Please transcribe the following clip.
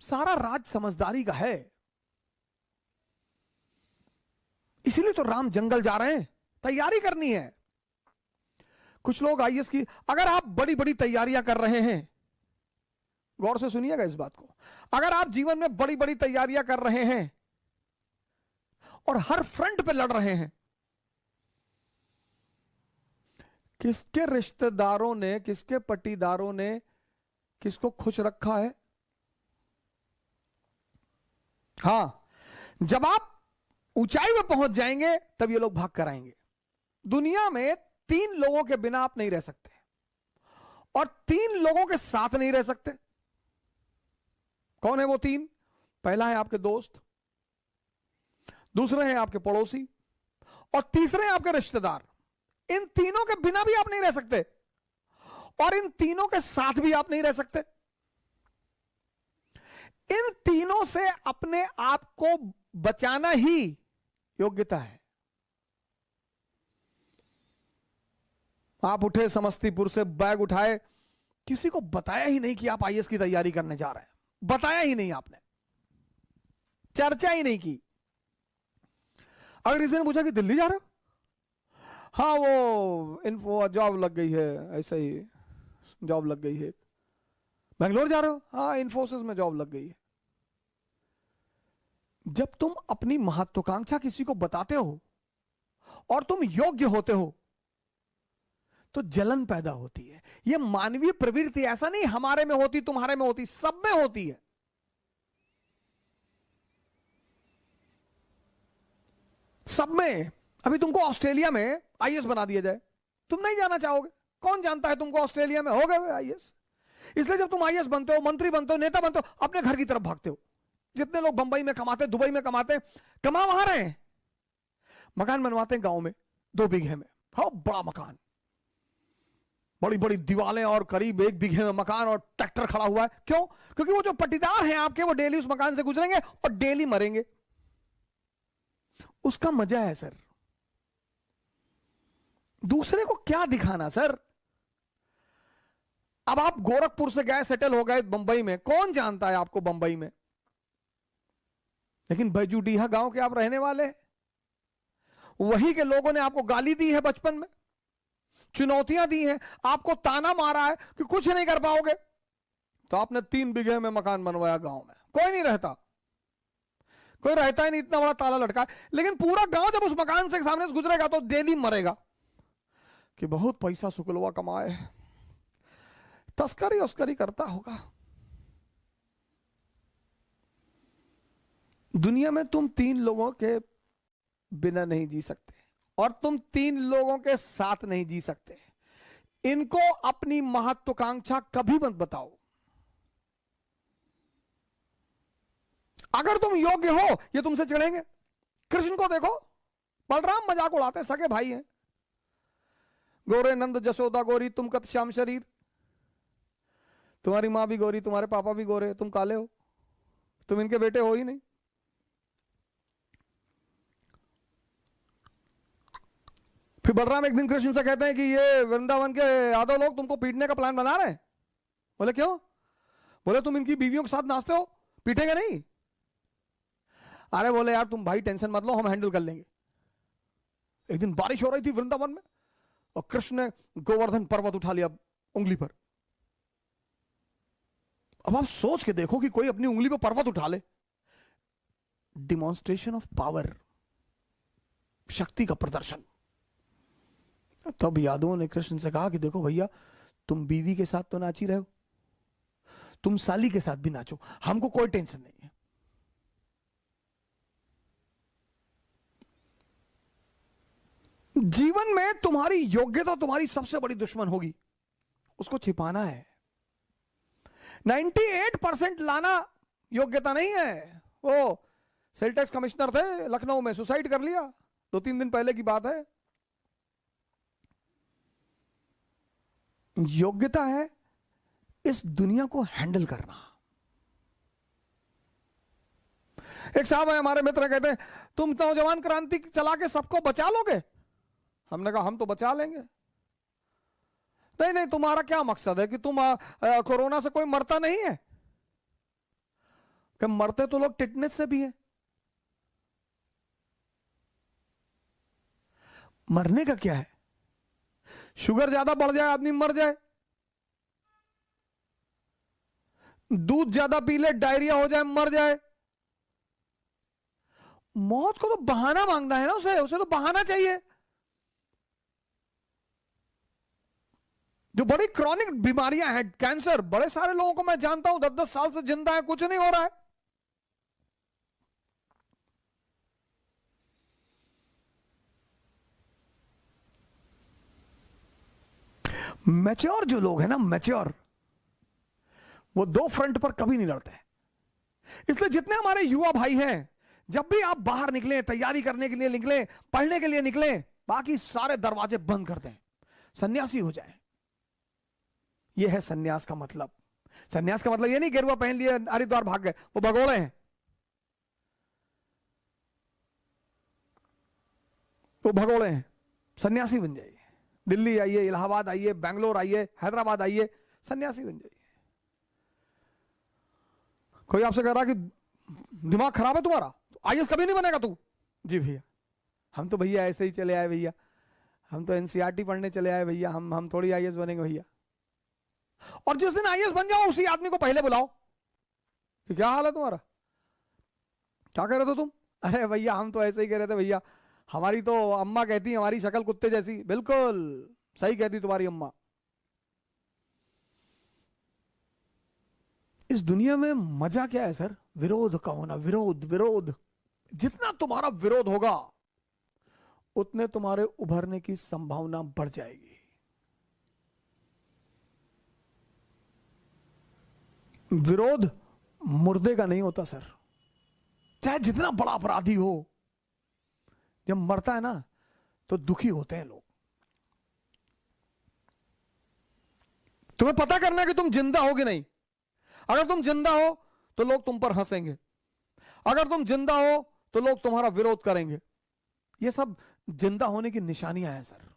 सारा राज समझदारी का है। इसीलिए तो राम जंगल जा रहे हैं, तैयारी करनी है। कुछ लोग आईएएस की, अगर आप बड़ी बड़ी तैयारियां कर रहे हैं, गौर से सुनिएगा इस बात को, अगर आप जीवन में बड़ी बड़ी तैयारियां कर रहे हैं और हर फ्रंट पे लड़ रहे हैं, किसके रिश्तेदारों ने, किसके पट्टीदारों ने किसको खुश रखा है? हां, जब आप ऊंचाई में पहुंच जाएंगे तब ये लोग भाग कर आएंगे। दुनिया में 3 लोगों के बिना आप नहीं रह सकते और 3 लोगों के साथ नहीं रह सकते। कौन है वो 3? पहला है आपके दोस्त, दूसरे हैं आपके पड़ोसी और तीसरे हैं आपके रिश्तेदार। इन तीनों के बिना भी आप नहीं रह सकते और इन तीनों के साथ भी आप नहीं रह सकते। इन तीनों से अपने आप को बचाना ही योग्यता है। आप उठे समस्तीपुर से, बैग उठाए, किसी को बताया ही नहीं कि आप आईएएस की तैयारी करने जा रहे हैं, बताया ही नहीं आपने, चर्चा ही नहीं की। अगर किसी ने पूछा कि दिल्ली जा रहे हो, हाँ वो इन्फो जॉब लग गई है, ऐसा ही जॉब लग गई है। बेंगलोर जा रहे हो, हाँ इन्फोसिस में जॉब लग गई है। जब तुम अपनी महत्वाकांक्षा किसी को बताते हो और तुम योग्य होते हो तो जलन पैदा होती है। यह मानवीय प्रवृत्ति, ऐसा नहीं हमारे में होती, तुम्हारे में होती, सब में होती है। सब में। अभी तुमको ऑस्ट्रेलिया में आईएएस बना दिया जाए, तुम नहीं जाना चाहोगे। कौन जानता है तुमको ऑस्ट्रेलिया में हो गए आईएएस। इसलिए जब तुम आईएएस बनते हो, मंत्री बनते हो, नेता बनते हो, अपने घर की तरफ भागते हो। जितने लोग बंबई में कमाते, दुबई में कमाते, कमा वहां रहे हैं, मकान बनवाते हैं गांव में 2 बीघे में, हाँ बड़ा मकान, बड़ी बड़ी दीवारें और करीब 1 बीघे में मकान और ट्रैक्टर खड़ा हुआ है। क्यों? क्योंकि वो जो पट्टीदार हैं आपके, वो डेली उस मकान से गुजरेंगे और डेली मरेंगे। उसका मजा है सर। दूसरे को क्या दिखाना सर। अब आप गोरखपुर से गए, सेटल हो गए बंबई में, कौन जानता है आपको बंबई में, लेकिन बैजूडीहा गांव के आप रहने वाले हैं। वहीं के लोगों ने आपको गाली दी है बचपन में, चुनौतियां दी हैं, आपको ताना मारा है कि कुछ नहीं कर पाओगे, तो आपने 3 बीघे में मकान बनवाया गांव में। कोई नहीं रहता, कोई रहता ही नहीं, इतना बड़ा ताला लटका है। लेकिन पूरा गांव जब उस मकान से सामने से गुजरेगा तो डेली मरेगा कि बहुत पैसा शुक्लवा कमाए, तस्करी उस्करी करता होगा। दुनिया में तुम 3 लोगों के बिना नहीं जी सकते और तुम 3 लोगों के साथ नहीं जी सकते। इनको अपनी महत्वाकांक्षा कभी मत बताओ। अगर तुम योग्य हो, ये तुमसे चिढ़ेंगे। कृष्ण को देखो, बलराम मजाक उड़ाते, सगे भाई हैं, गोरे नंद जसोदा गोरी, तुम कत श्याम शरीर, तुम्हारी मां भी गोरी, तुम्हारे पापा भी गोरे, तुम काले हो, तुम इनके बेटे हो ही नहीं। फिर बलराम एक दिन कृष्ण से कहते हैं कि ये वृंदावन के यादव लोग तुमको पीटने का प्लान बना रहे हैं। बोले क्यों? बोले तुम इनकी बीवियों के साथ नाचते हो, पीटेंगे नहीं? अरे बोले यार तुम भाई टेंशन मत लो, हम हैंडल कर लेंगे। एक दिन बारिश हो रही थी वृंदावन में और कृष्ण ने गोवर्धन पर्वत उठा लिया उंगली पर। अब आप सोच के देखो कि कोई अपनी उंगली पर पर्वत उठा ले। डिमॉन्स्ट्रेशन ऑफ पावर, शक्ति का प्रदर्शन। तब यादवों ने कृष्ण से कहा कि देखो भैया, तुम बीवी के साथ तो नाची रहे हो, तुम साली के साथ भी नाचो, हमको कोई टेंशन नहीं है। जीवन में तुम्हारी योग्यता तुम्हारी सबसे बड़ी दुश्मन होगी, उसको छिपाना है। 98% लाना योग्यता नहीं है। वो सेल टैक्स कमिश्नर थे लखनऊ में, सुसाइड कर लिया, 2-3 दिन पहले की बात है। योग्यता है इस दुनिया को हैंडल करना। एक साहब है हमारे मित्र, कहते हैं तुम नौजवान क्रांति चला के सबको बचा लोगे। हमने कहा हम तो बचा लेंगे। नहीं नहीं, तुम्हारा क्या मकसद है कि तुम कोरोना से कोई मरता नहीं है? कि मरते तो लोग टिटनेस से भी हैं। मरने का क्या है? शुगर ज्यादा बढ़ जाए आदमी मर जाए, दूध ज्यादा पी ले डायरिया हो जाए मर जाए। मौत को तो बहाना मांगना है ना, उसे तो बहाना चाहिए। जो बड़ी क्रॉनिक बीमारियां हैं, कैंसर, बड़े सारे लोगों को मैं जानता हूं 10-10 साल से जिंदा है, कुछ नहीं हो रहा है। मैच्योर जो लोग हैं ना, मैच्योर, वो दो फ्रंट पर कभी नहीं लड़ते। इसलिए जितने हमारे युवा भाई हैं, जब भी आप बाहर निकलें, तैयारी करने के लिए निकलें, पढ़ने के लिए निकलें, बाकी सारे दरवाजे बंद कर दें, सन्यासी हो जाएं। यह है सन्यास का मतलब। सन्यास का मतलब यह नहीं गेरुआ पहन लिए हरिद्वार भाग गए, वो भगोड़े हैं, वो भगोड़े हैं। सन्यासी बन जाइए, दिल्ली आइए, इलाहाबाद आइए, बेंगलोर आइए, हैदराबाद आइए, सन्यासी बन जाइए। कोई आपसे कह रहा कि दिमाग खराब है तुम्हारा, तो आईएएस कभी नहीं बनेगा तू। जी भैया, हम तो भैया ऐसे ही चले आए भैया, हम तो एनसीईआरटी पढ़ने चले आए भैया, हम थोड़ी आईएएस बनेंगे भैया। और जिस दिन आईएएस बन जाओ उसी आदमी को पहले बुलाओ कि क्या हाल है तुम्हारा, क्या कह रहे थे तुम। अरे भैया हम तो ऐसे ही कह रहे थे भैया, हमारी तो अम्मा कहती हमारी शक्ल कुत्ते जैसी। बिल्कुल सही कहती तुम्हारी अम्मा। इस दुनिया में मजा क्या है सर? विरोध का होना, विरोध विरोध। जितना तुम्हारा विरोध होगा उतने तुम्हारे उभरने की संभावना बढ़ जाएगी। विरोध मुर्दे का नहीं होता सर, चाहे जितना बड़ा अपराधी हो, जब मरता है ना तो दुखी होते हैं लोग। तुम्हें पता करना है कि तुम जिंदा हो कि नहीं। अगर तुम जिंदा हो तो लोग तुम पर हंसेंगे, अगर तुम जिंदा हो तो लोग तुम्हारा विरोध करेंगे। ये सब जिंदा होने की निशानियां हैं सर।